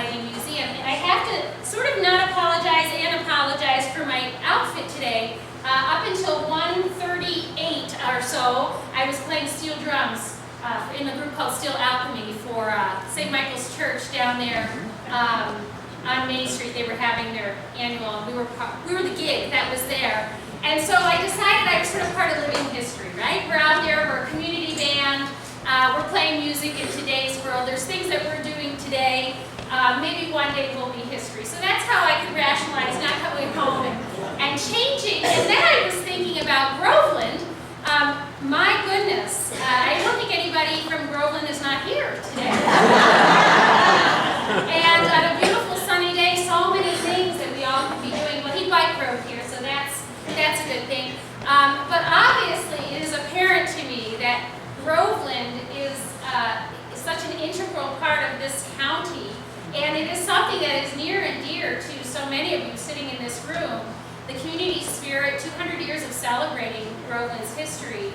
exciting museum. And I have to sort of not apologize and apologize for my outfit today. Up until 1:38 or so, I was playing steel drums in a group called Steel Alchemy for St. Michael's Church down there on Main Street. They were having their annual, and we were the gig that was there. And so I decided I was sort of part of living history, right? We're out there, we're a community band, we're playing music in today's world. There's things that we're doing today. Maybe one day will be history. So that's how I could rationalize not coming home and changing. And then I was thinking about Groveland. My goodness, I don't think anybody from Groveland is not here today. And on a beautiful sunny day, so many things that we all could be doing. Well, he bike rode here, so that's a good thing. But obviously, it is apparent to me that Groveland is such an integral part of this county, and it is something that is near and dear to so many of you sitting in this room. The community spirit, 200 years of celebrating Groveland's history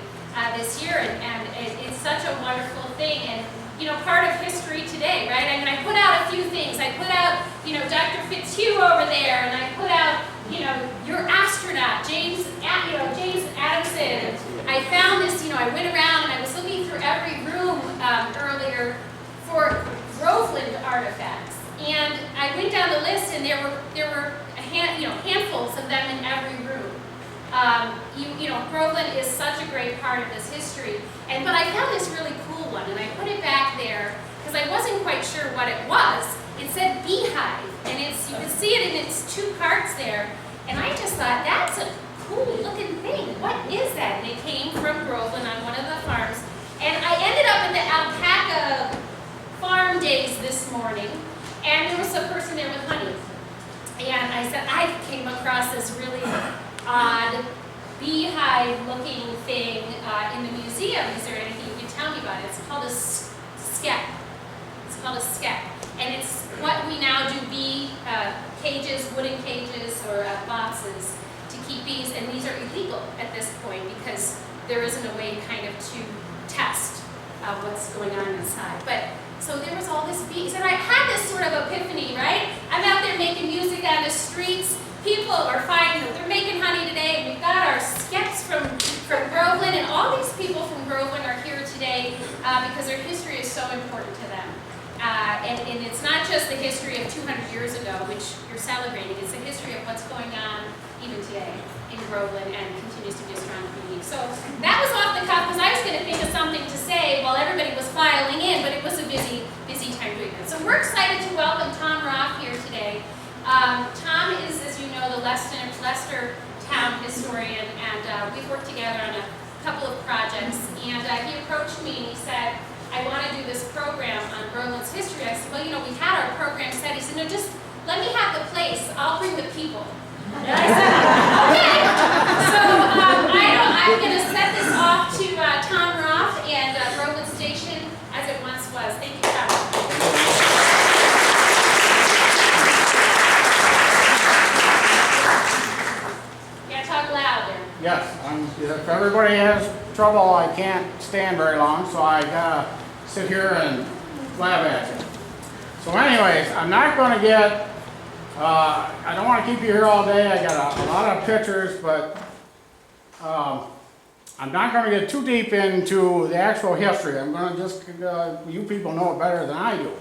this year, and it's such a wonderful thing. And you know, part of history today, right? I mean, I put out a few things. I put out, you know, Dr. Fitzhugh over there, and I put out, you know, your astronaut, James Adamson. I found this, you know, I went around and I was looking through every room earlier for Groveland artifacts, and I went down the list, and there were handfuls of them in every room. You know, Groveland is such a great part of this history, but I found this really cool one, and I put it back there because I wasn't quite sure what it was. It said beehive, and you can see it in its two parts there, and I just thought, that's a cool looking thing. What is that? And it came from Groveland on one of the farms, and I ended up at the alpaca farm days this morning, and there was a person there with honey, and I said, I came across this really odd beehive-looking thing in the museum. Is there anything you can tell me about it? It's called a skep. It's called a skep. And it's what we now do bee cages, wooden cages, or boxes to keep bees. And these are illegal at this point because there isn't a way kind of to test what's going on inside. But so there was all this bees. And I had this sort of epiphany, right? I'm out there making music on the streets. People are finding, they're making honey today, and we've got our skeps from Groveland, and all these people from Groveland are here today because their history is so important to them. And it's not just the history of 200 years ago, which you're celebrating, it's the history of what's going on even today in Groveland and continues to be a strong community. So that was off the cuff because I was going to think of something to say while everybody was filing in, but it was a busy time doing that. So we're excited to welcome Tom Roffe here today. Tom is, as you know, the Leicester town historian, and we've worked together on a couple of projects. And he approached me and he said, I want to do this program on Groveland's history. I said, well, you know, we had our program set. He said, no, just let me have the place. I'll bring the people. And I said, okay. So I'm going to set this off to Tom Roffe and Groveland Station as it once was. Thank you, Tom. Yes, if everybody has trouble, I can't stand very long, so I gotta sit here and blab at you. So anyways, I'm not going to get, I don't want to keep you here all day. I got a lot of pictures, but I'm not going to get too deep into the actual history. I'm going to just, you people know it better than I do.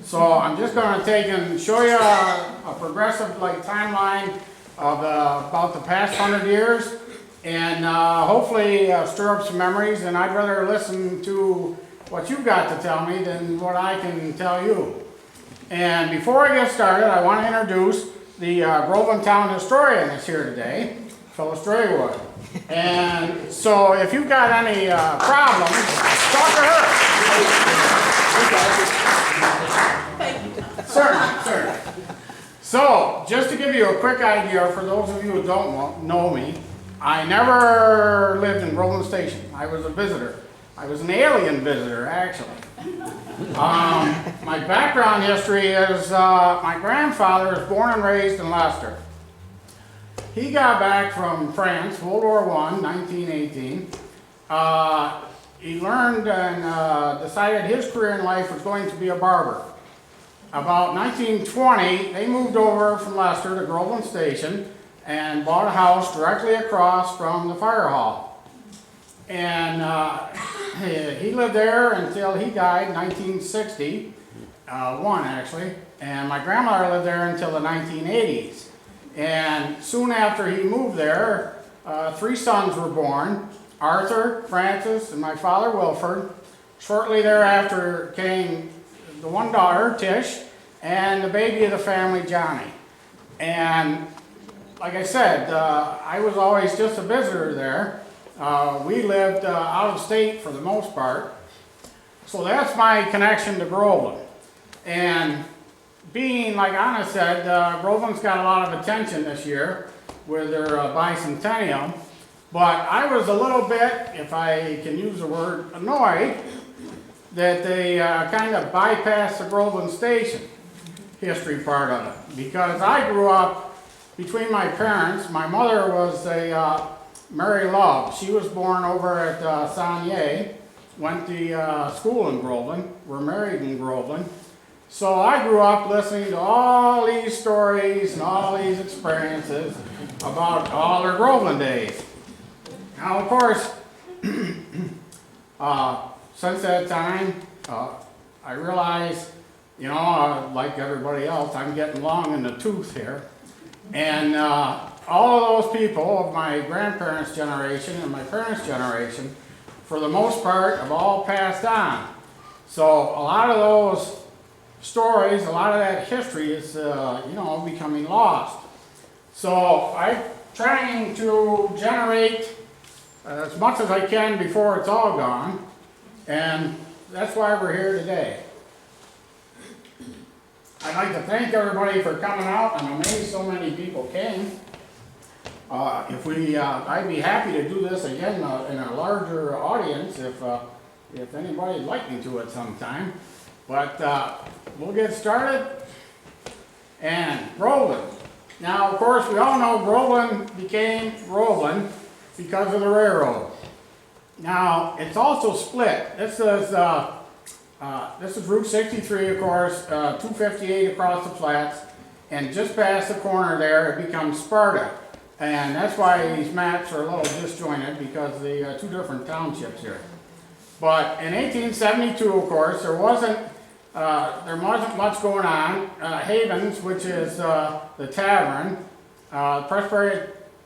So I'm just going to take and show you a progressive timeline of about the past 100 years. And hopefully stir up some memories, and I'd rather listen to what you've got to tell me than what I can tell you. And before I get started, I want to introduce the Groveland Town historian that's here today, Phyllis Draywood. And so if you've got any problems, talk to her. Thank you. Certainly. So, just to give you a quick idea, for those of you who don't know me, I never lived in Groveland Station. I was a visitor. I was an alien visitor, actually. My background history is my grandfather was born and raised in Leicester. He got back from France, World War I, 1918. He learned and decided his career in life was going to be a barber. about 1920, they moved over from Leicester to Groveland Station and bought a house directly across from the fire hall. And he lived there until he died in 1960, actually. And my grandmother lived there until the 1980s. And soon after he moved there, 3 sons were born, Arthur, Francis, and my father, Wilford. Shortly thereafter came the one daughter, Tish, and the baby of the family, Johnny. And like I said, I was always just a visitor there. We lived out of state for the most part. So that's my connection to Groveland. And being, like Anna said, Groveland's got a lot of attention this year with their bicentennial. But I was a little bit, if I can use the word, annoyed that they kind of bypassed the Groveland Station history part of it. Because I grew up between my parents. My mother was a Mary Love. She was born over at Saunier, went to school in Groveland, were married in Groveland. So I grew up listening to all these stories and all these experiences about all their Groveland days. Now, of course, since that time, I realized, like everybody else, I'm getting long in the tooth here. And all of those people of my grandparents' generation and my parents' generation, for the most part, have all passed on. So a lot of those stories, a lot of that history is, becoming lost. So I'm trying to generate as much as I can before it's all gone, and that's why we're here today. I'd like to thank everybody for coming out. I'm amazed so many people came. I'd be happy to do this again in a larger audience if anybody'd like me to at some time. But we'll get started. And Groveland. Now, of course, we all know Groveland became Groveland because of the railroad. Now, it's also split. This is Route 63, of course, 258 across the flats, and just past the corner there, it becomes Sparta. And that's why these maps are a little disjointed, because of the 2 different townships here. But in 1872, of course, there wasn't much going on. Havens, which is the tavern,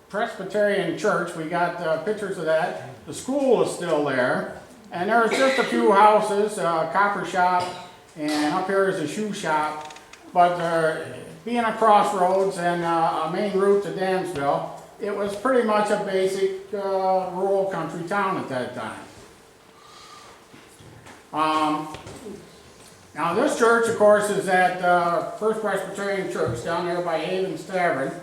Presbyterian Church, we got pictures of that. The school is still there. And there's just a few houses, a copper shop, and up here is a shoe shop. But being a crossroads and a main route to Dansville, it was pretty much a basic rural country town at that time. Now this church, of course, is at First Presbyterian Church down there by Havens Tavern.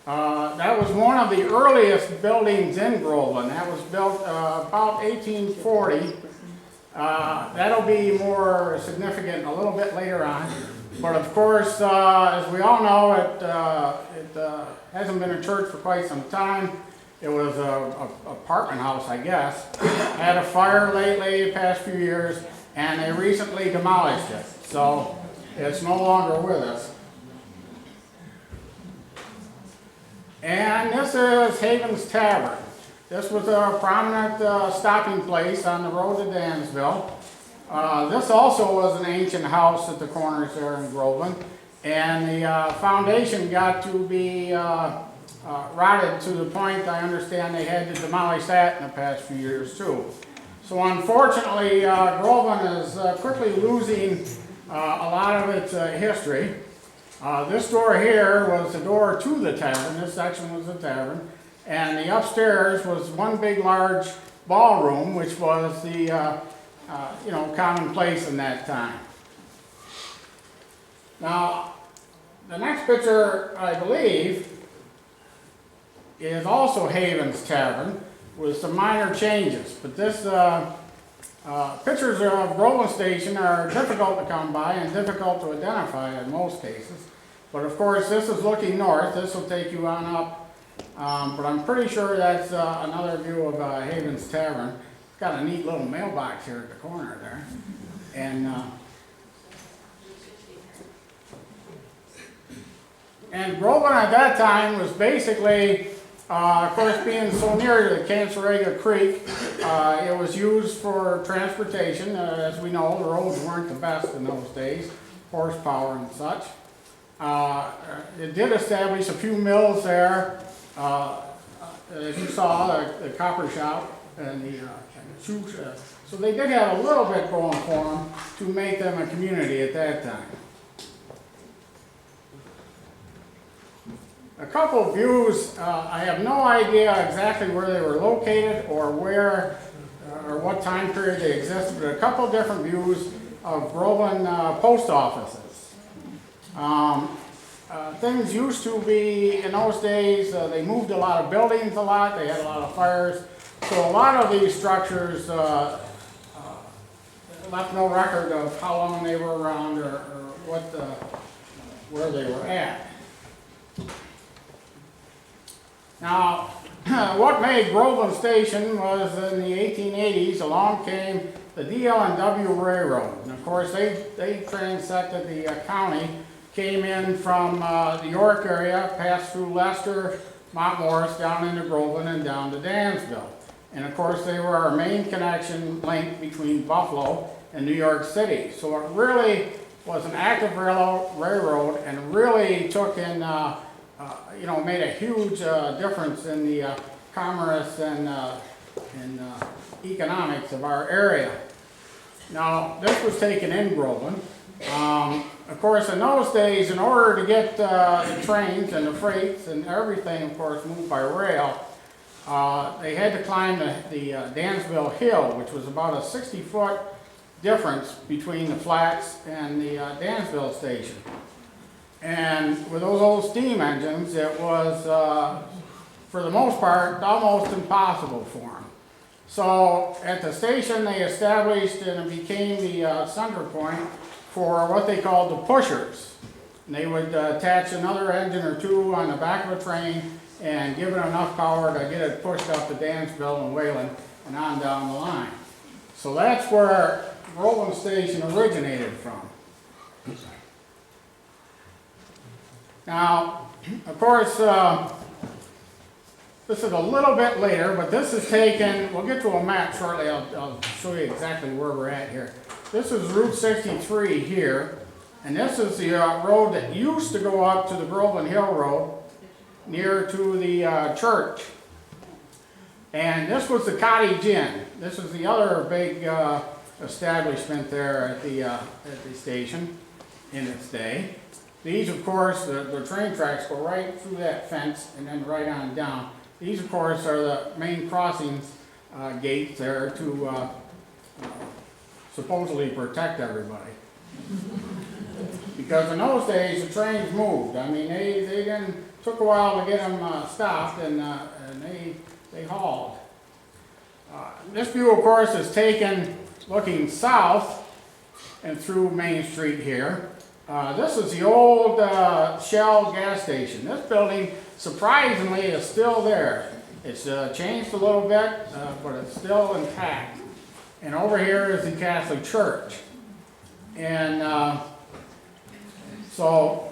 That was one of the earliest buildings in Groveland. That was built about 1840. That'll be more significant a little bit later on. But of course, as we all know, it hasn't been a church for quite some time. It was an apartment house, I guess. Had a fire lately the past few years, and they recently demolished it. So it's no longer with us. And this is Havens Tavern. This was a prominent stopping place on the road to Dansville. This also was an ancient house at the corners there in Groveland. And the foundation got to be rotted to the point, I understand, they had to demolish that in the past few years too. So unfortunately, Groveland is quickly losing a lot of its history. This door here was the door to the tavern. This section was the tavern. And the upstairs was one big large ballroom, which was the commonplace in that time. Now, the next picture, I believe, is also Havens Tavern with some minor changes. But this pictures of Groveland Station are difficult to come by and difficult to identify in most cases. But of course, this is looking north. This will take you on up. But I'm pretty sure that's another view of Havens Tavern. It's got a neat little mailbox here at the corner there. And And Groveland at that time was basically, of course, being so near to the Cancerega Creek, it was used for transportation. As we know, the roads weren't the best in those days, horsepower and such. It did establish a few mills there. As you saw, the copper shop and the shoe shop. So they did have a little bit going for them to make them a community at that time. A couple of views, I have no idea exactly where they were located or where or what time period they existed, but a couple of different views of Groveland post offices. Things used to be, in those days, they moved a lot of buildings a lot, they had a lot of fires, so a lot of these structures left no record of how long they were around or what where they were at. Now, what made Groveland Station was in the 1880s, along came the DL&W Railroad. And of course, they transected the county, came in from the York area, passed through Leicester, Mount Morris, down into Groveland and down to Dansville. And of course, they were our main connection link between Buffalo and New York City. So it really was an active railroad and really took in made a huge difference in the commerce and economics of our area. Now, this was taken in Groveland. Of course, in those days, in order to get the trains and the freights and everything, of course, moved by rail, they had to climb the Dansville Hill, which was about a 60-foot difference between the flats and the Dansville station. And with those old steam engines, it was, for the most part, almost impossible for them. So at the station, they established and it became the center point for what they called the pushers. And they would attach another engine or two on the back of a train and give it enough power to get it pushed up to Dansville and Wayland and on down the line. So that's where Groveland Station originated from. Now, of course, this is a little bit later, but this is taken, we'll get to a map shortly, I'll show you exactly where we're at here. This is Route 63 here, and this is the road that used to go up to the Groveland Hill Road, near to the church. And this was the Cottage Inn. This is the other big establishment there at the station in its day. These, of course, the train tracks go right through that fence and then right on down. These, of course, are the main crossings gates there to supposedly protect everybody. Because in those days, the trains moved. I mean, they took a while to get them stopped, and they hauled. This view, of course, is taken looking south and through Main Street here. This is the old Shell gas station. This building, surprisingly, is still there. It's changed a little bit, but it's still intact. And over here is the Catholic Church. And so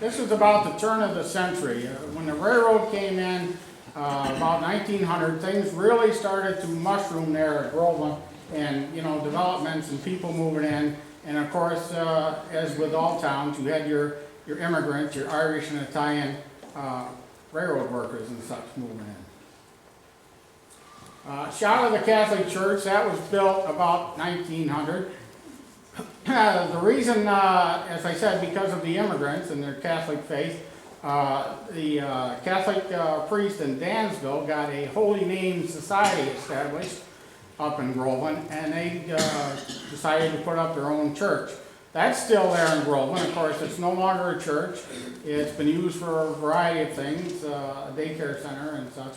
this is about the turn of the century. When the railroad came in, about 1900, things really started to mushroom there at Groveland, and developments and people moving in. And of course, as with all towns, you had your immigrants, your Irish and Italian railroad workers and such moving in. Shout of the Catholic Church, that was built about 1900. The reason, as I said, because of the immigrants and their Catholic faith, the Catholic priest in Dansville got a Holy Name Society established up in Groveland, and they decided to put up their own church. That's still there in Groveland. Of course, it's no longer a church. It's been used for a variety of things, a daycare center and such.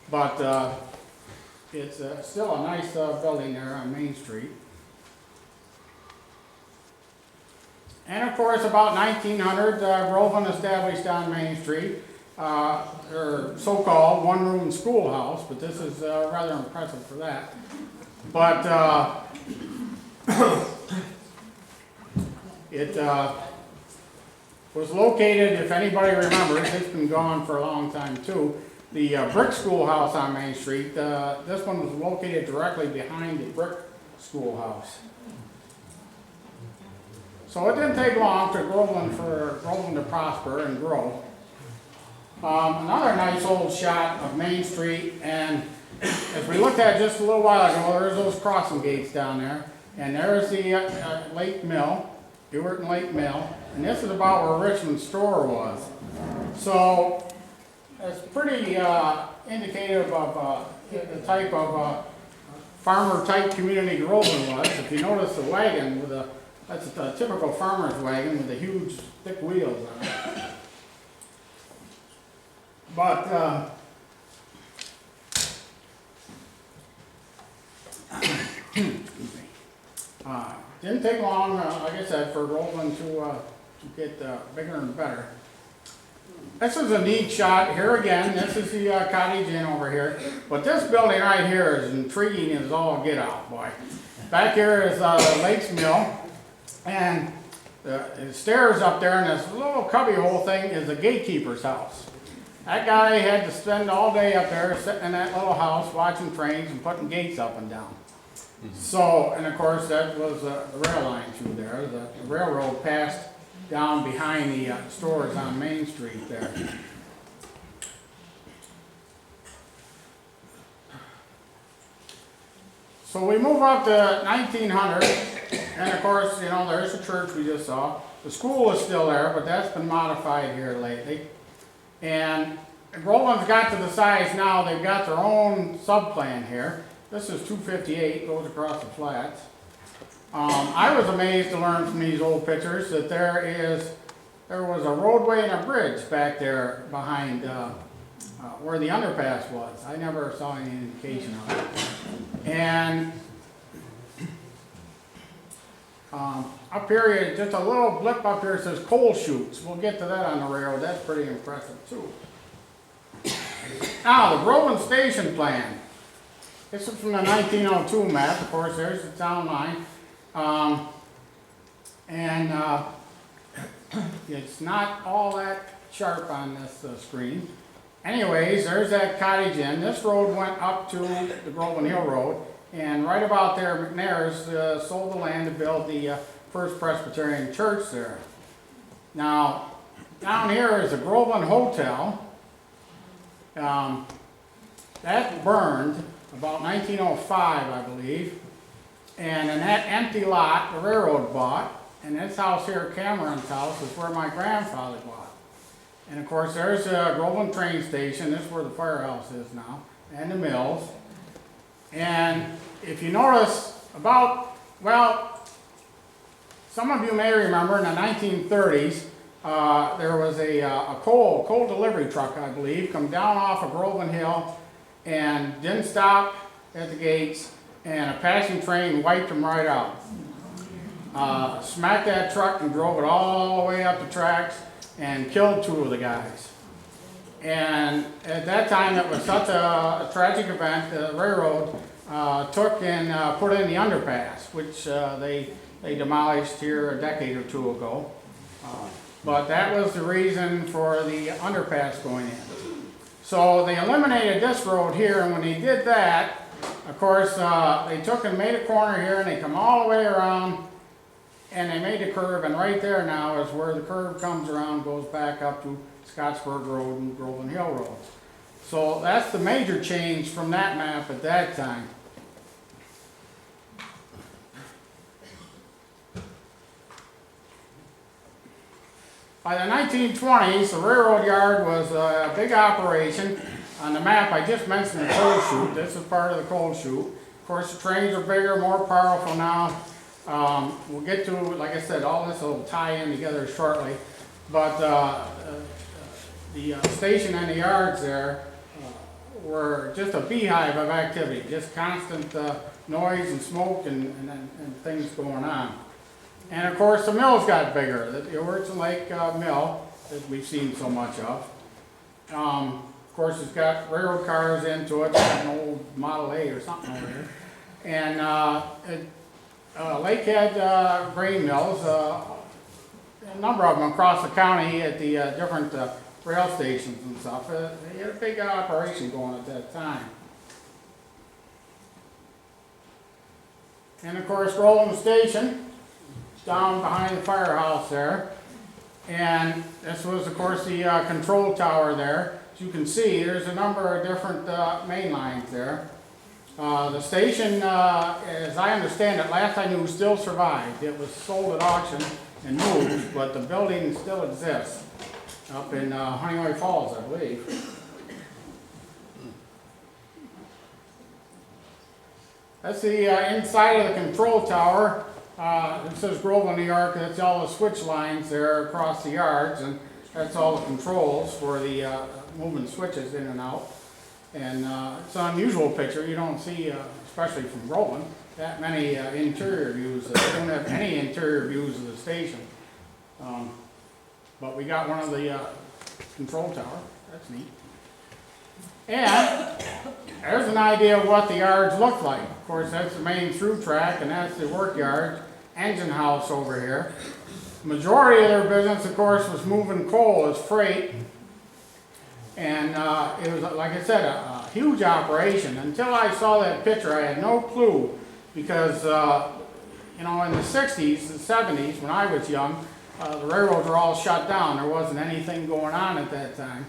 But it's still a nice building there on Main Street. And of course, about 1900, Groveland established on Main Street, their so-called one-room schoolhouse, but this is rather impressive for that. But was located, if anybody remembers, it's been gone for a long time too, the brick schoolhouse on Main Street. This one was located directly behind the brick schoolhouse. So it didn't take long for Groveland to prosper and grow. Another nice old shot of Main Street, and as we looked at just a little while ago, there's those crossing gates down there, and there's the Lake Mill, Ewerton Lake Mill, and this is about where Richmond's store was. So it's pretty indicative of the type of farmer type community Groveland was. If you notice the wagon with that's a typical farmer's wagon with the huge thick wheels on it. But didn't take long, like I said, for Groveland to get bigger and better. This is a neat shot. Here again, this is the Cottage Inn over here. But this building right here is intriguing as all get out, boy. Back here is Lakes Mill, and the stairs up there, and this little cubby hole thing is the gatekeeper's house. That guy had to spend all day up there sitting in that little house watching trains and putting gates up and down. So, and of course that was the rail line through there. The railroad passed down behind the stores on Main Street there. So we move up to 1900, and of course, you know, there's the church we just saw. The school is still there, but that's been modified here lately. And Groveland's got to the size now, they've got their own sub-plan here. This is 258, goes across the flats. I was amazed to learn from these old pictures that there was a roadway and a bridge back there behind where the underpass was. I never saw any indication of it. And up here, just a little blip up here says coal chutes. We'll get to that on the railroad. That's pretty impressive too. Now, the Groveland Station Plan. This is from the 1902 map. Of course, there's the town line. It's not all that sharp on this screen. Anyways, there's that Cottage Inn. This road went up to the Groveland Hill Road, and right about there, McNair's sold the land to build the First Presbyterian Church there. Now, down here is the Groveland Hotel. That burned about 1905, I believe. And in that empty lot, the railroad bought. And this house here, Cameron's house, is where my grandfather bought. And of course, there's the Groveland train station. This is where the firehouse is now, and the mills. And if you notice, some of you may remember in the 1930s, there was a coal delivery truck, I believe, come down off of Groveland Hill and didn't stop at the gates, and a passing train wiped them right out. Smacked that truck and drove it all the way up the tracks and killed two of the guys. And at that time, it was such a tragic event, the railroad took and put in the underpass, which they demolished here a decade or two ago. But that was the reason for the underpass going in. So they eliminated this road here, and when they did that, of course, they took and made a corner here, and they come all the way around, and they made a curve, and right there now is where the curve comes around, goes back up to Scottsburg Road and Groveland Hill Road. So that's the major change from that map at that time. By the 1920s, the railroad yard was a big operation. On the map, I just mentioned the coal chute. This is part of the coal chute. Of course, the trains are bigger, more powerful now. We'll get to, like I said, all this will tie in together shortly. But the station and the yards there were just a beehive of activity, just constant noise and smoke and things going on. And of course, the mills got bigger. The Ewerton Lake Mill that we've seen so much of. Of course, it's got railroad cars into it. It's got an old Model A or something over here. And Lakehead grain mills. a number of them across the county at the different rail stations and stuff. They had a big operation going at that time. And of course, Groveland Station, down behind the firehouse there. And this was, of course, the control tower there. As you can see, there's a number of different main lines there. The station, as I understand it, last I knew, still survived. It was sold at auction and moved, but the building still exists up in Honeywell Falls, I believe. That's the inside of the control tower. It says Groveland, New York. That's all the switch lines there across the yards, and that's all the controls for the moving switches in and out. And it's an unusual picture. You don't see, especially from Groveland, that many interior views. They don't have any interior views of the station. But we got one of the control tower. That's neat. And there's an idea of what the yards look like. Of course, that's the main through track, and that's the work yard, engine house over here. Majority of their business, of course, was moving coal as freight. And it was, like I said, a huge operation. Until I saw that picture, I had no clue, because you know, in the 60s and 70s, when I was young, the railroads were all shut down. There wasn't anything going on at that time.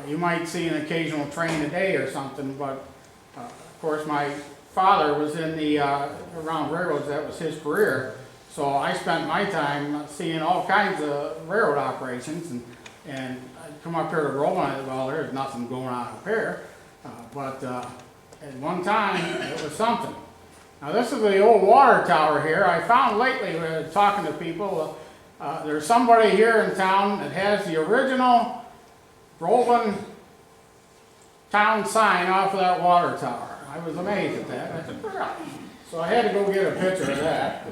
You might see an occasional train a day or something, but of course my father was in the around railroads. That was his career. So I spent my time seeing all kinds of railroad operations, and I'd come up here to Groveland. Well, there's nothing going on up here, but at one time it was something. Now this is the old water tower here. I found lately, talking to people, there's somebody here in town that has the original Groveland town sign off of that water tower. I was amazed at that. I said, really? So I had to go get a picture of that.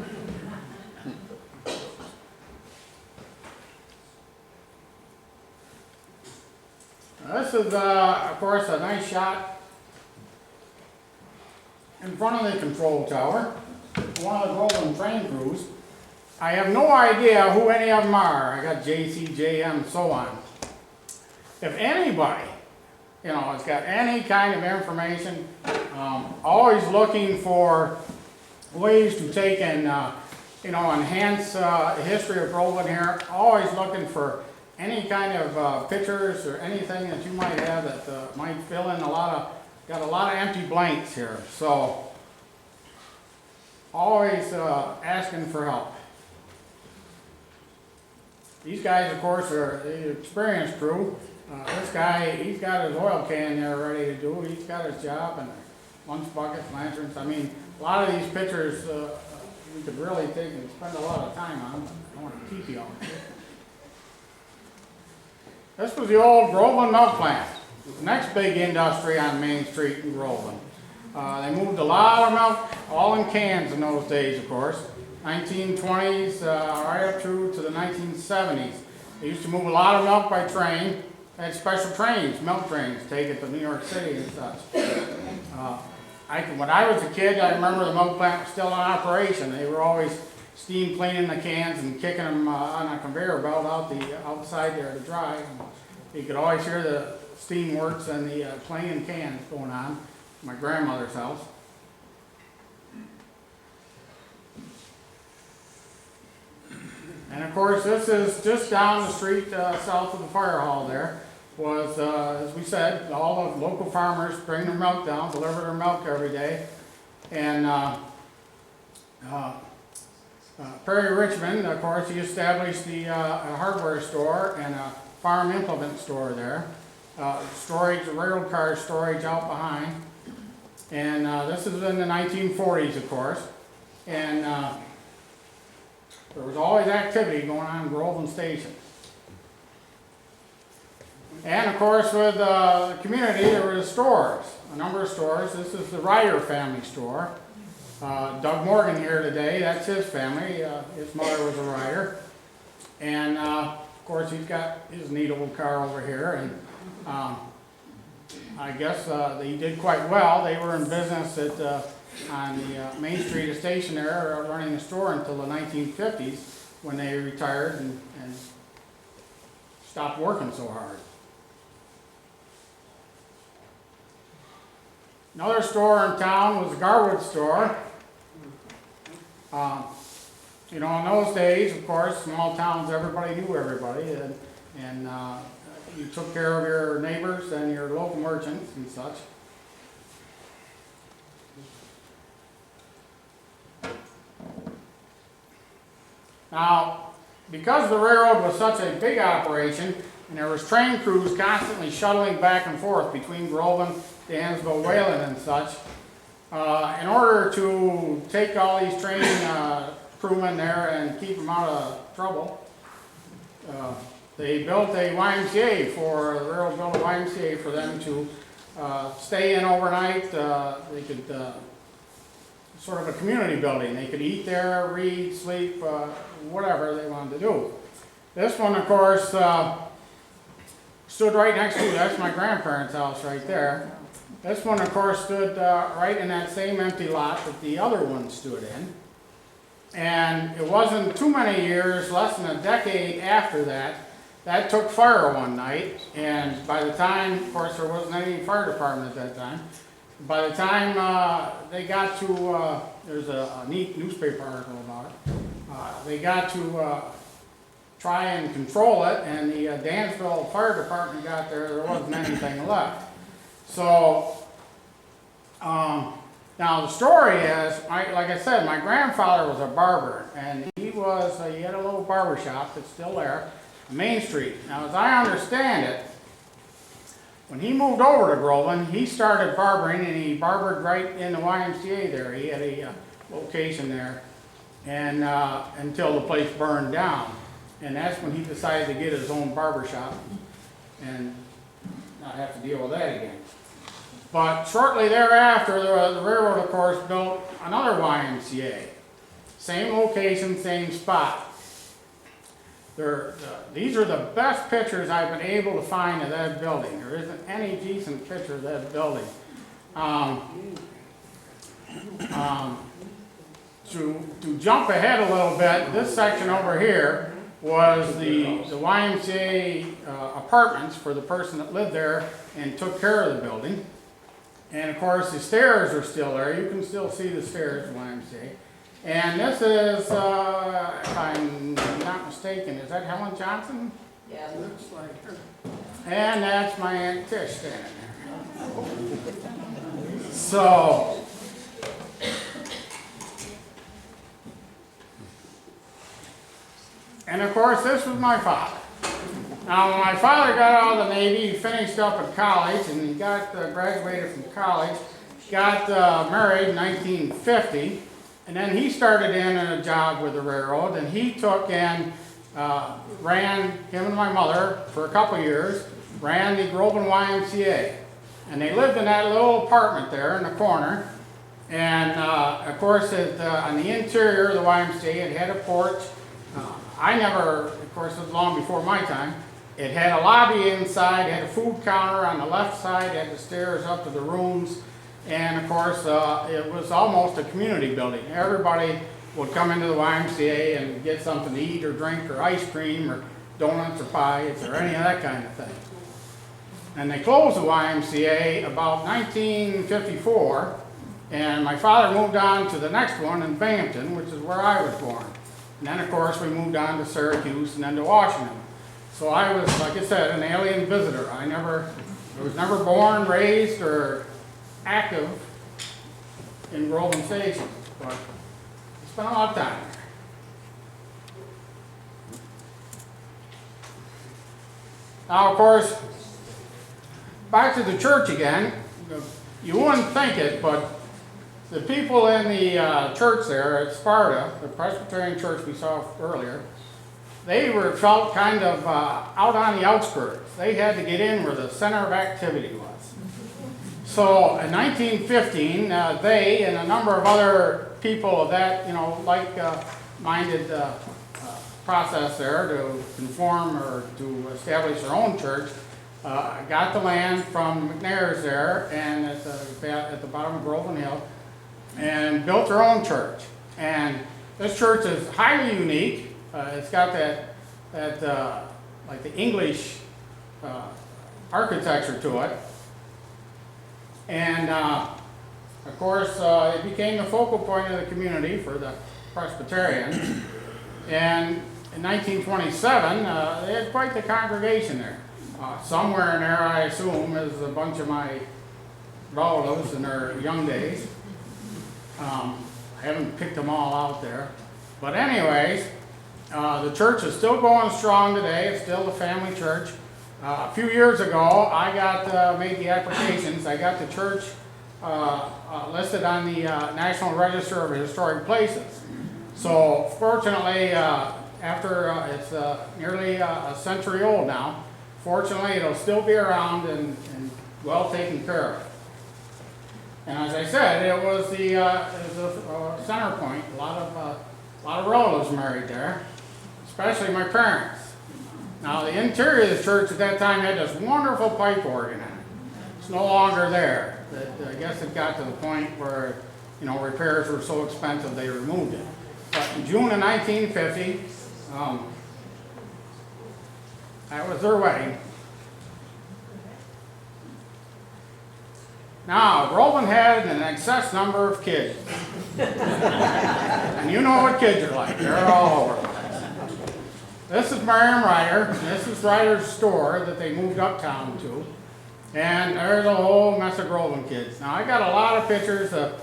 Now this is, of course, a nice shot in front of the control tower. One of the Groveland train crews. I have no idea who any of them are. I got JC, JM, so on. If anybody, you know, has got any kind of information, always looking for ways to take and, you know, enhance the history of Groveland here, always looking for any kind of pictures or anything that you might have that might fill in got a lot of empty blanks here. So, always asking for help. These guys, of course, are the experienced crew. This guy, he's got his oil can there ready to do. He's got his job, and lunch buckets, lanterns. I mean, a lot of these pictures we could really take and spend a lot of time on. I don't want to keep you on. This was the old Groveland milk plant. The next big industry on Main Street in Groveland. They moved a lot of milk, all in cans in those days, of course. 1920s, right up through to the 1970s. They used to move a lot of milk by train. They had special trains, milk trains, take it to New York City and such. When I was a kid, I remember the milk plant was still in operation. They were always steam cleaning the cans and kicking them on a conveyor belt out the outside there to dry. And you could always hear the steam works and the cleaning cans going on at my grandmother's house. And of course, this is just down the street south of the fire hall there. Was, as we said, all the local farmers bring their milk down, deliver their milk every day. And Perry Richmond, of course, he established the hardware store and a farm implement store there. Storage, railroad car storage out behind. And this is in the 1940s, of course. And there was always activity going on in Groveland Station. And of course, with the community, there were stores, a number of stores. This is the Ryder family store. Doug Morgan here today, that's his family. His mother was a Ryder. And of course, he's got his neat old car over here. And I guess they did quite well. They were in business on the Main Street station there, running the store until the 1950s. when they retired and stopped working so hard. Another store in town was the Garwood store. You know, in those days, of course, small towns, everybody knew everybody, and you took care of your neighbors and your local merchants and such. Now, because the railroad was such a big operation, and there was train crews constantly shuttling back and forth between Groveland, Dansville, Wayland, and such, in order to take all these train crewmen there and keep them out of trouble, they built a YMCA for, the railroad built a YMCA for them to stay in overnight. They could, sort of a community building. They could eat there, read, sleep, whatever they wanted to do. This one, of course, stood right next to, that's my grandparents' house right there. This one, of course, stood right in that same empty lot that the other one stood in. And it wasn't too many years, less than a decade after that, that took fire one night. And by the time, of course, there wasn't any fire department at that time. By the time they got to, there's a neat newspaper article about it, they got to try and control it, and the Dansville Fire Department got there wasn't anything left. So, now the story is, like I said, my grandfather was a barber, and he had a little barber shop that's still there on Main Street. Now, as I understand it, when he moved over to Groveland, he started barbering, and he barbered right in the YMCA there. He had a location there, and until the place burned down. And that's when he decided to get his own barber shop and not have to deal with that again. But shortly thereafter, the railroad, of course, built another YMCA. Same location, same spot. These are the best pictures I've been able to find of that building. There isn't any decent picture of that building. To jump ahead a little bit, this section over here was the YMCA apartments for the person that lived there and took care of the building. And of course the stairs are still there. You can still see the stairs at YMCA. And this is, if I'm not mistaken, is that Helen Johnson? Yeah, it looks like her. And that's my Aunt Tish standing there. So, and of course this was my father. Now when my father got out of the Navy, he finished up at college, and he got graduated from college, got married in 1950. And then he started in a job with the railroad, and he took and ran, him and my mother, for a couple of years, ran the Groveland YMCA. And they lived in that little apartment there in the corner. And of course, on the interior of the YMCA, it had a porch. Of course, it was long before my time. It had a lobby inside, it had a food counter on the left side, it had the stairs up to the rooms. And of course, it was almost a community building. Everybody would come into the YMCA and get something to eat or drink or ice cream or donuts or pies or any of that kind of thing. And they closed the YMCA about 1954, and my father moved on to the next one in Binghamton, which is where I was born. And then of course we moved on to Syracuse and then to Washington. So I was, like I said, an alien visitor. I was never born, raised, or active in Groveland Station, but I spent a lot of time there. Now, of course, back to the church again. You wouldn't think it, but the people in the church there at Sparta, the Presbyterian church we saw earlier, they felt kind of out on the outskirts. They had to get in where the center of activity was. So in 1915, they and a number of other people of that, like-minded process there to conform or to establish their own church, got the land from McNair's there and at the bottom of Groveland Hill, and built their own church. And this church is highly unique. It's got that like the English architecture to it. And of course, it became the focal point of the community for the Presbyterians. And in 1927, they had quite the congregation there. Somewhere in there, I assume, is a bunch of my relatives in their young days. I haven't picked them all out there. But anyways, the church is still going strong today. It's still the family church. A few years ago, I made the applications. I got the church listed on the National Register of Historic Places. So fortunately, after it's nearly a century old now, fortunately it'll still be around and well taken care of. And as I said, it was a center point. A lot of relatives married there, especially my parents. Now the interior of the church at that time had this wonderful pipe organ in it. It's no longer there. I guess it got to the point where, you know, repairs were so expensive they removed it. But in June of 1950, that was their wedding. Now, Groveland had an excess number of kids. And you know what kids are like. They're all over the place. This is Mary and Ryder. This is Ryder's store that they moved uptown to. And there's a whole mess of Groveland kids. Now, I got a lot of pictures of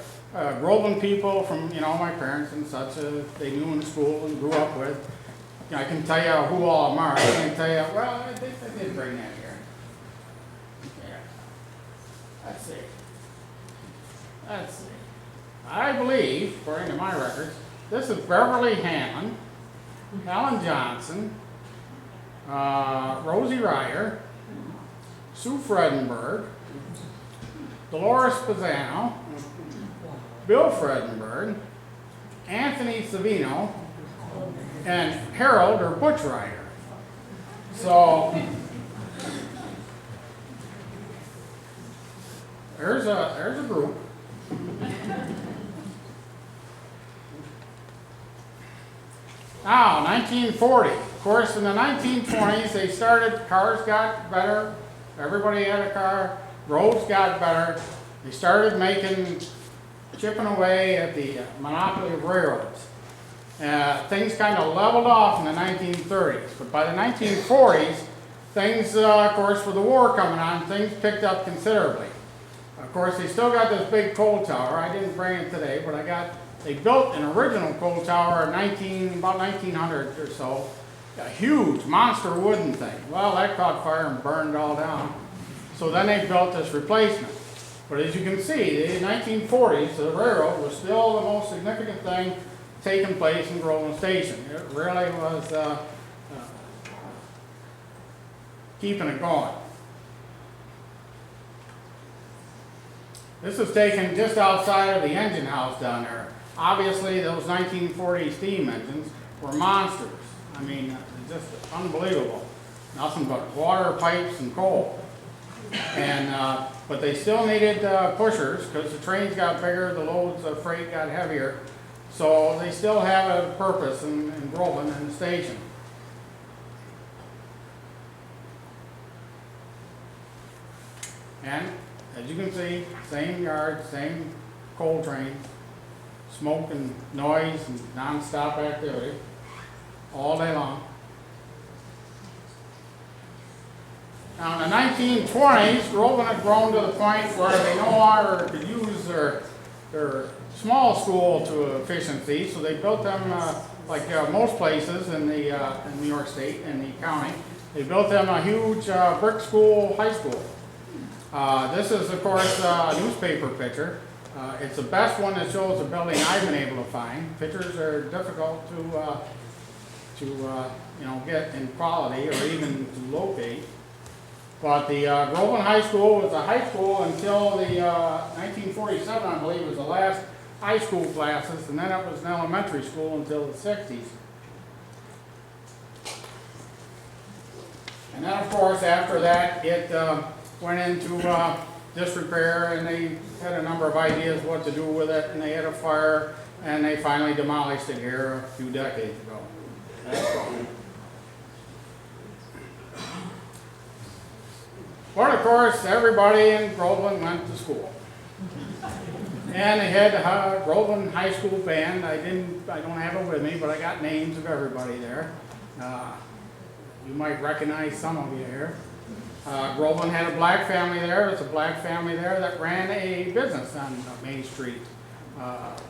Groveland people from, you know, my parents and such they knew in school and grew up with. You know, I can tell you who all of them are. I can tell you, well, I think they did bring that here. Yeah. Let's see. Let's see. I believe, according to my records, this is Beverly Hammond, Helen Johnson, Rosie Ryder, Sue Fredenberg, Dolores Pisano, Bill Fredenberg, Anthony Savino, and Harold or Butch Ryder. So there's a group. Now, 1940. Of course, in the 1920s, they started, cars got better. Everybody had a car. Roads got better. They started chipping away at the monopoly of railroads. Things kind of leveled off in the 1930s. But by the 1940s, things, of course, with the war coming on, things picked up considerably. Of course, they still got this big coal tower. I didn't bring it today, but they built an original coal tower in about 1900 or so. A huge monster wooden thing. Well, that caught fire and burned all down. So then they built this replacement. But as you can see, the 1940s, the railroad was still the most significant thing taking place in Groveland Station. It really was keeping it going. This was taken just outside of the engine house down there. Obviously, those 1940 steam engines were monsters. I mean, just unbelievable. Nothing but water, pipes, and coal. And but they still needed pushers because the trains got bigger, the loads of freight got heavier. So they still have a purpose in Groveland and the station. And as you can see, same yard, same coal train, smoke and noise and non-stop activity all day long. Now in the 1920s, Groveland had grown to the point where they no longer could use their small school to efficiency, so they built them like most places in New York State and the county. They built them a huge brick school, high school. This is, of course, a newspaper picture. It's the best one that shows a building I've been able to find. Pictures are difficult to you know, get in quality or even to locate. But the Groveland High School was a high school until the 1947, I believe, was the last high school classes, and then it was an elementary school until the 60s. And then, of course, after that, it went into disrepair, and they had a number of ideas what to do with it, and they had a fire, and they finally demolished it here a few decades ago. But of course, everybody in Groveland went to school. And they had the Groveland High School band. I don't have it with me, but I got names of everybody there. You might recognize some of you here. Groveland had a black family there. It's a black family there that ran a business on Main Street.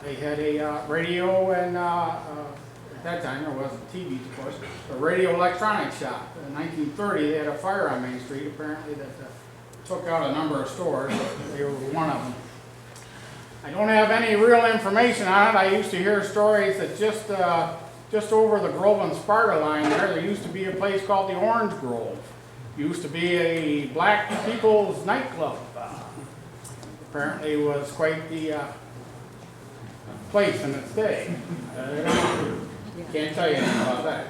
They had a radio and at that time there wasn't TV of course, a radio electronics shop. In 1930 they had a fire on Main Street apparently that took out a number of stores. They were one of them. I don't have any real information on it. I used to hear stories that just over the Groveland Sparta line there used to be a place called the Orange Grove. Used to be a black people's nightclub. Apparently it was quite the place in its day. Can't tell you anything about that.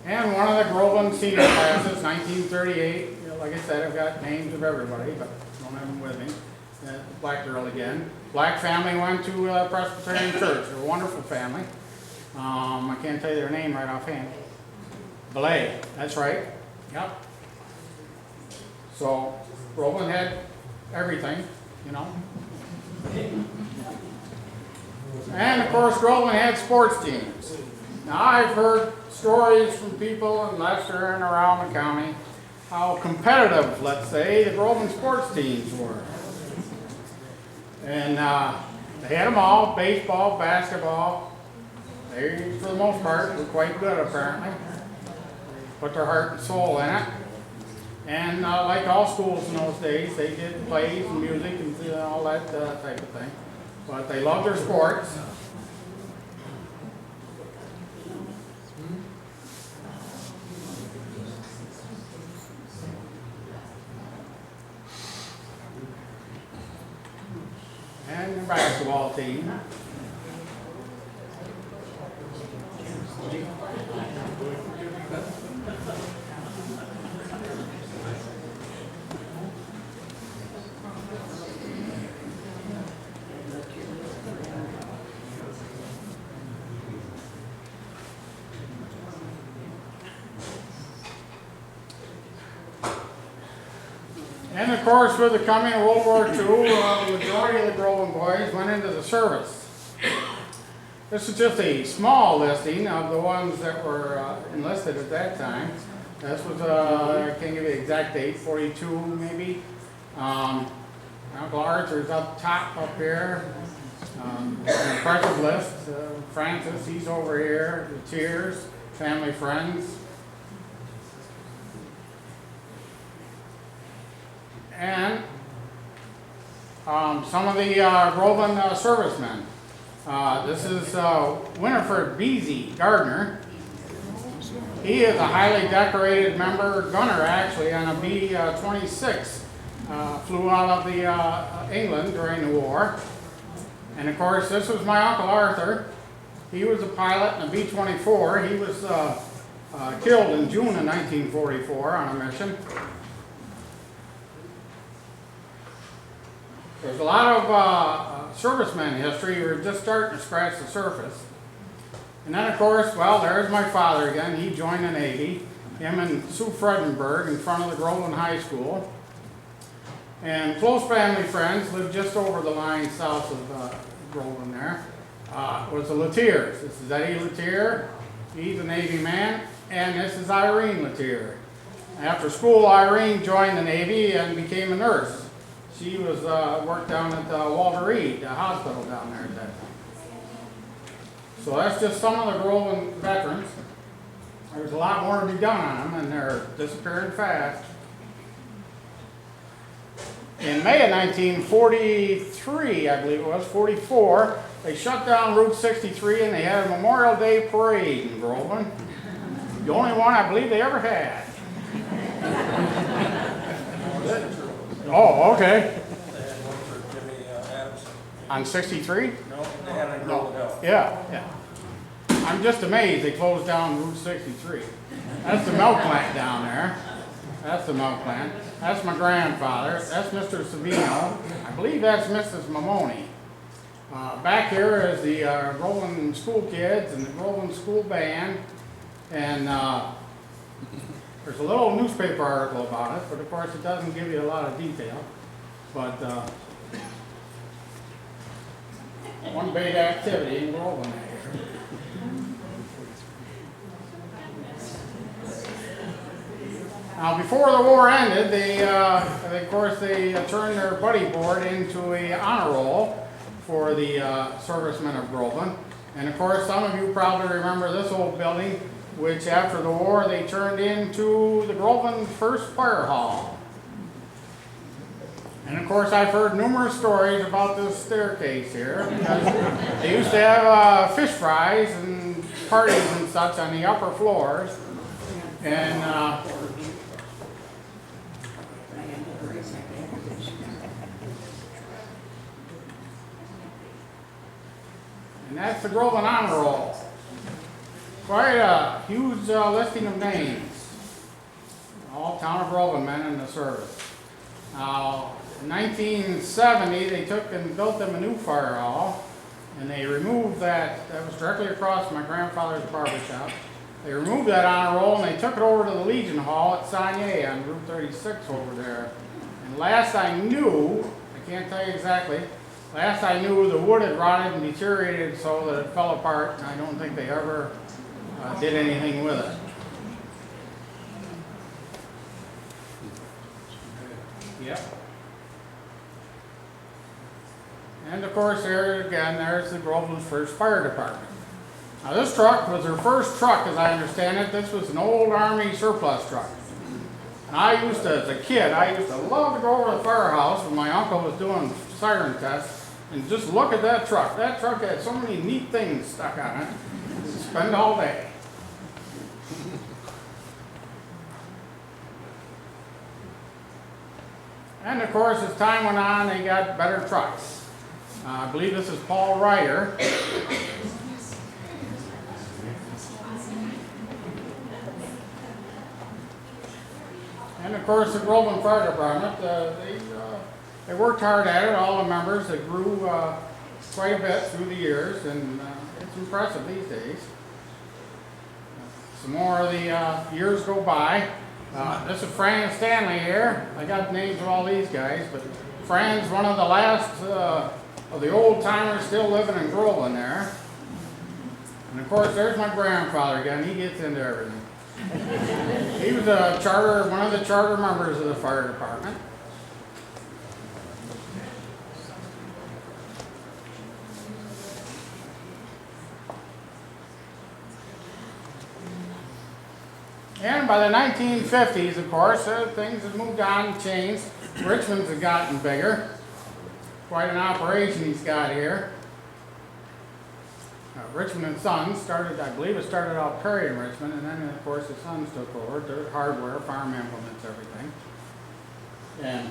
And one of the Groveland senior classes, 1938, like I said, I've got names of everybody, but don't have them with me. Black girl again. Black family went to Presbyterian Church. They're a wonderful family. I can't tell you their name right offhand. Belay, that's right. Yep. So Groveland had everything, you know. And of course Groveland had sports teams. Now I've heard stories from people in Leicester and around the county how competitive, let's say, the Groveland sports teams were. And they had them all, baseball, basketball. They, for the most part, were quite good apparently. Put their heart and soul in it. And like all schools in those days, they did plays and music and all that type of thing. But they loved their sports. And their basketball team. And of course, with the coming of World War II, the majority of the Groveland boys went into the service. This is just a small listing of the ones that were enlisted at that time. This was, I can't give you the exact date, 42 maybe. Uncle Arthur's up top up here. An impressive list. Francis, he's over here. The Tears, family friends. And some of the Groveland servicemen. This is Winifred Beasy Gardner. He is a highly decorated member, gunner actually, on a B-26. Flew out of the England during the war. And of course, this was my Uncle Arthur. He was a pilot in a B-24. He was killed in June of 1944 on a mission. There's a lot of servicemen history. We're just starting to scratch the surface. And then, of course, well, there's my father again. He joined the Navy. Him and Sue Fredenberg in front of the Groveland High School. And close family friends lived just over the line south of Groveland there. Was the Latiers. This is Eddie Latier. He's a Navy man. And this is Irene Latier. After school, Irene joined the Navy and became a nurse. She was worked down at Walter Reed, the hospital down there at that time. So that's just some of the Groveland veterans. There's a lot more to be done on them, and they're disappearing fast. In May of 1943, I believe it was, 44, they shut down Route 63 and they had a Memorial Day parade in Groveland. The only one I believe they ever had. Oh, okay. They had one for Jimmy Adams. On 63? No, they had it in Groveland Hotel. Yeah. I'm just amazed they closed down Route 63. That's the milk plant down there. That's the milk plant. That's my grandfather. That's Mr. Savino. I believe that's Mrs. Mamoni. Back here is the Groveland school kids and the Groveland school band. And there's a little newspaper article about it, but of course it doesn't give you a lot of detail. But one big activity in Groveland that year. Now, before the war ended, of course, they turned their buddy board into a honor roll for the servicemen of Groveland. And of course, some of you probably remember this old building, which after the war they turned into the Groveland First Fire Hall. And of course, I've heard numerous stories about this staircase here, because they used to have fish fries and parties and such on the upper floors. And that's the Groveland Honor Roll. Quite a huge listing of names. All town of Groveland men in the service. Now, in 1970, they took and built them a new fire hall, and they removed that was directly across my grandfather's barber shop. They removed that honor roll and they took it over to the Legion Hall at Saunier on Route 36 over there. And last I knew, I can't tell you exactly, last I knew the wood had rotted and deteriorated so that it fell apart, and I don't think they ever did anything with it. Yep. And of course, there again, there's the Groveland's first fire department. Now, this truck was their first truck, as I understand it. This was an old Army surplus truck. And I used to, as a kid, I used to love to go over to the firehouse when my uncle was doing siren tests and just look at that truck. That truck had so many neat things stuck on it. You'd spend all day. And of course, as time went on, they got better trucks. I believe this is Paul Ryder. And of course, the Groveland Fire Department, they worked hard at it, all the members. They grew quite a bit through the years, and it's impressive these days. Some more of the years go by. This is Fran and Stanley here. I got the names of all these guys, but Fran's one of the last of the old timers still living in Groveland there. And of course, there's my grandfather again. He gets into everything. He was one of the charter members of the fire department. And by the 1950s, of course, things have moved on and changed. Richmond's have gotten bigger. Quite an operation he's got here. Richmond and Sons started, I believe it started out Perry in Richmond, and then of course the Sons took over. Their hardware, farm implements, everything. And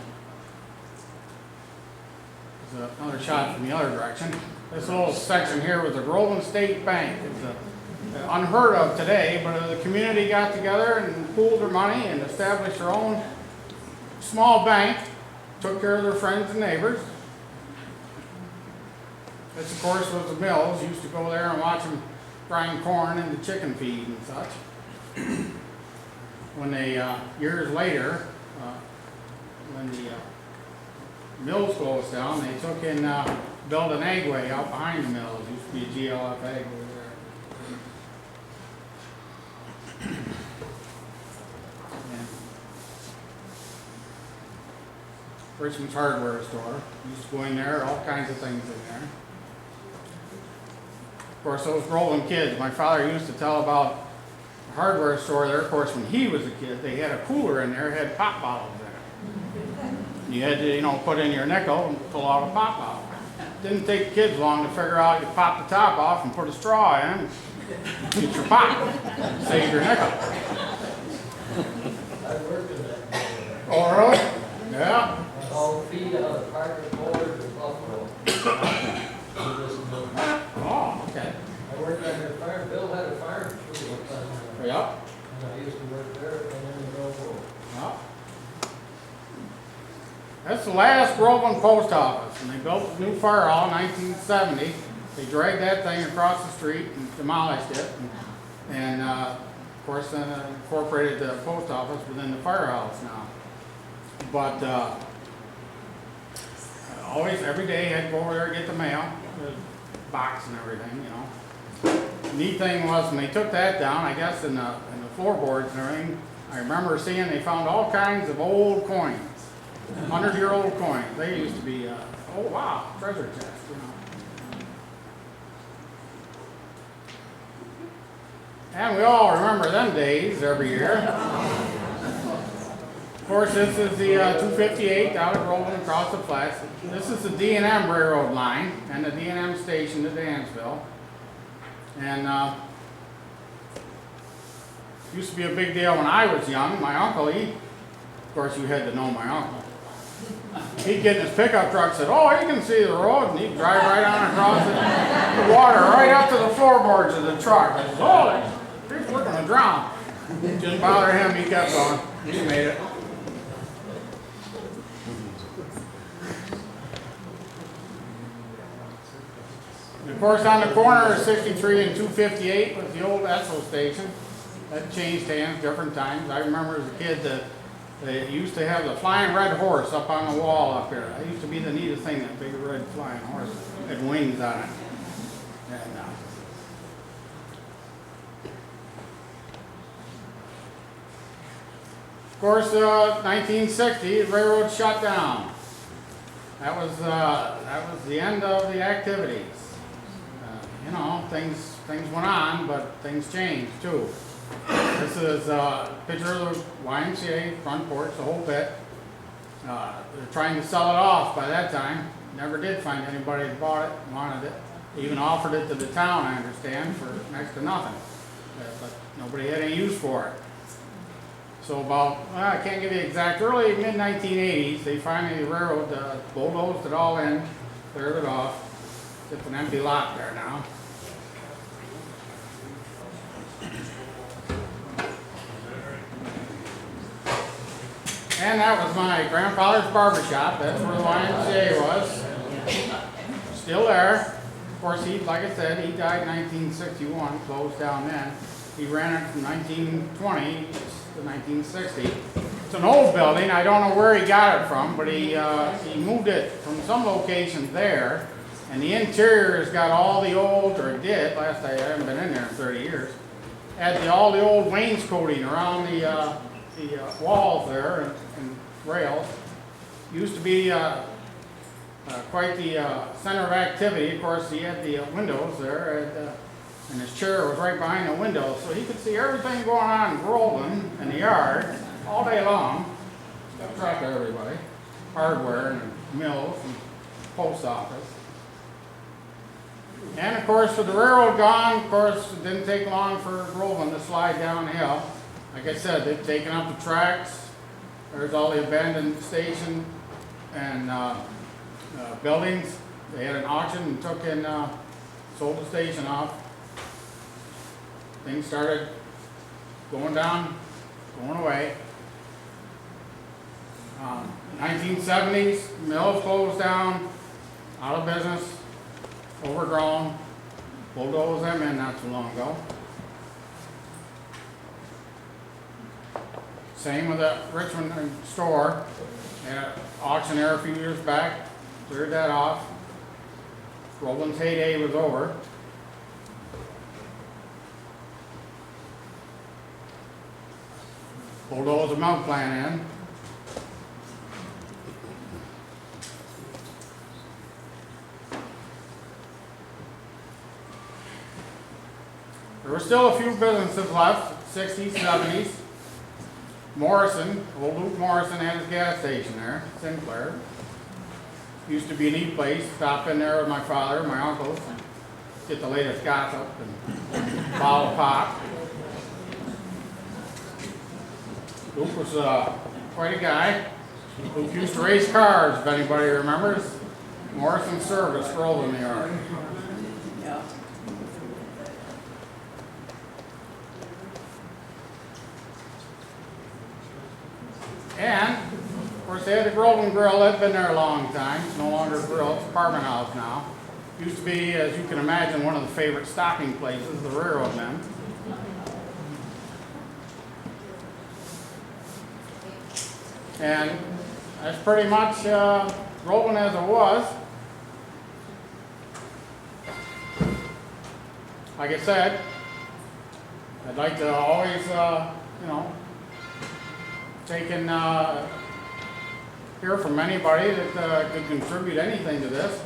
there's another shot from the other direction. This little section here was the Groveland State Bank. It's unheard of today, but the community got together and pooled their money and established their own small bank, took care of their friends and neighbors. This, of course, was the mills. Used to go there and watch them grind corn into chicken feed and such. When they, years later, when the mills closed down, they took and built an eggway out behind the mills. It used to be a GLF egg over there. And Richmond's hardware store. Used to go in there, all kinds of things in there. Of course, those Groveland kids, my father used to tell about the hardware store there. Of course, when he was a kid, they had a cooler in there, had pop bottles in it. You had to, put in your nickel and pull out a pop bottle. Didn't take kids long to figure out you pop the top off and put a straw in, get your pop, save your nickel. I worked in that. Oh, really? Yeah. All feed out of Parker Board and Buffalo. Oh, okay. I worked on their fire, Bill had a fire crew one time. Yep. And I used to work there and then in Grove. Yep. That's the last Groveland post office, and they built a new fire hall in 1970. They dragged that thing across the street and demolished it, and of course then incorporated the post office within the firehouse now. But always, every day, I'd go over there and get the mail, the box and everything, you know. The neat thing was when they took that down, I guess in the floorboards and everything, I remember seeing they found all kinds of old coins, 100-year-old coins. They used to be, oh wow, treasure chest, you know. And we all remember them days every year. Of course, this is the 258 out of Groveland across the flats. This is the D&M Railroad line and the D&M station to Dansville. And used to be a big deal when I was young. My uncle, of course you had to know my uncle. He'd get in his pickup truck and said, oh, you can see the road, and he'd drive right on across the water, right up to the floorboards of the truck. I said, oh, we're going to drown. Didn't bother him, he kept going. He made it. Of course, on the corner of 63 and 258 was the old Esso station. That changed hands different times. I remember as a kid that they used to have the flying red horse up on the wall up here. That used to be the neatest thing, that big red flying horse had wings on it. And, of course, 1960, the railroad shut down. That was the end of the activities. You know, things went on, but things changed too. This is a picture of the YMCA front porch, the whole bit. They're trying to sell it off by that time. Never did find anybody that bought it, wanted it. They even offered it to the town, I understand, for next to nothing. But nobody had any use for it. So about, well, I can't give you the exact, early mid-1980s, they finally, the railroad bulldozed it all in, cleared it off. It's an empty lot there now. And that was my grandfather's barber shop. That's where the YMCA was. Still there. Of course, he, like I said, he died in 1961, closed down then. He ran it from 1920 to 1960. It's an old building. I don't know where he got it from, but he moved it from some location there. And the interior has got all the old, or it did, last I haven't been in there in 30 years, had all the old wainscoting around the walls there and rails. Used to be quite the center of activity. Of course, he had the windows there, and his chair was right behind the window, so he could see everything going on in Groveland in the yard all day long. Kept track of everybody, hardware and mills and post office. And of course, with the railroad gone, of course, it didn't take long for Groveland to slide downhill. Like I said, they've taken up the tracks. There's all the abandoned station and buildings. They had an auction and took in, sold the station off. Things started going down, going away. 1970s, mills closed down, out of business, overgrown. Bulldozed them in not too long ago. Same with the Richmond store. They had an auction there a few years back, cleared that off. Groveland's heyday was over. Bulldozed the milk plant in. There were still a few businesses left, 60s, 70s. Morrison, old Luke Morrison had his gas station there, Sinclair. Used to be a neat place. Stop in there with my father, my uncles, and get the latest gossip and bottle of pop. Luke was quite a guy. Luke used to race cars, if anybody remembers. Morrison Service rolled in the yard. And, of course, course, they had the Groveland Grill. That's been there a long time. It's no longer a grill. It's a apartment house now. Used to be, as you can imagine, one of the favorite stocking places, the Railroad men. And that's pretty much Groveland as it was. Like I said, I'd like to always, you know, take and hear from anybody that could contribute anything to this.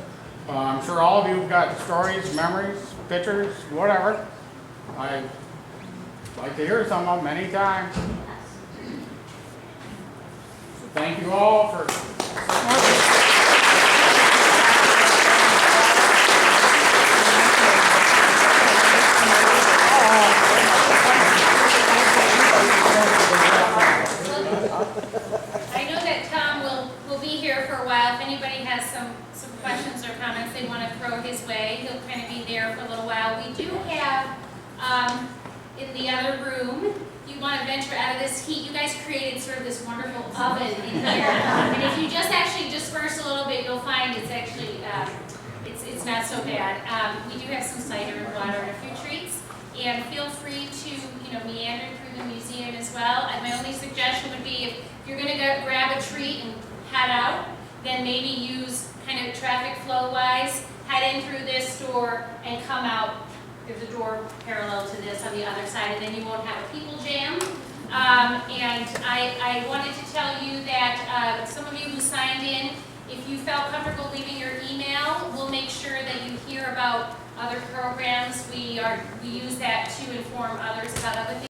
I'm sure all of you have got stories, memories, pictures, whatever. I'd like to hear some of them anytime. So thank you all for I know that Tom will be here for a while. If anybody has some questions or comments they want to throw his way, he'll kind of be there for a little while. We do have, in the other room, you want to venture out of this heat. You guys created sort of this wonderful oven in here. And if you just actually disperse a little bit, you'll find it's actually, it's not so bad. We do have some cider and water and a few treats. And feel free to, you know, meander through the museum as well. And my only suggestion would be if you're going to go grab a treat and head out, then maybe use kind of traffic flow wise, head in through this door and come out. There's a door parallel to this on the other side, and then you won't have a people jam. And I wanted to tell you that some of you who signed in, if you felt comfortable leaving your email, we'll make sure that you hear about other programs. We use that to inform others about other things.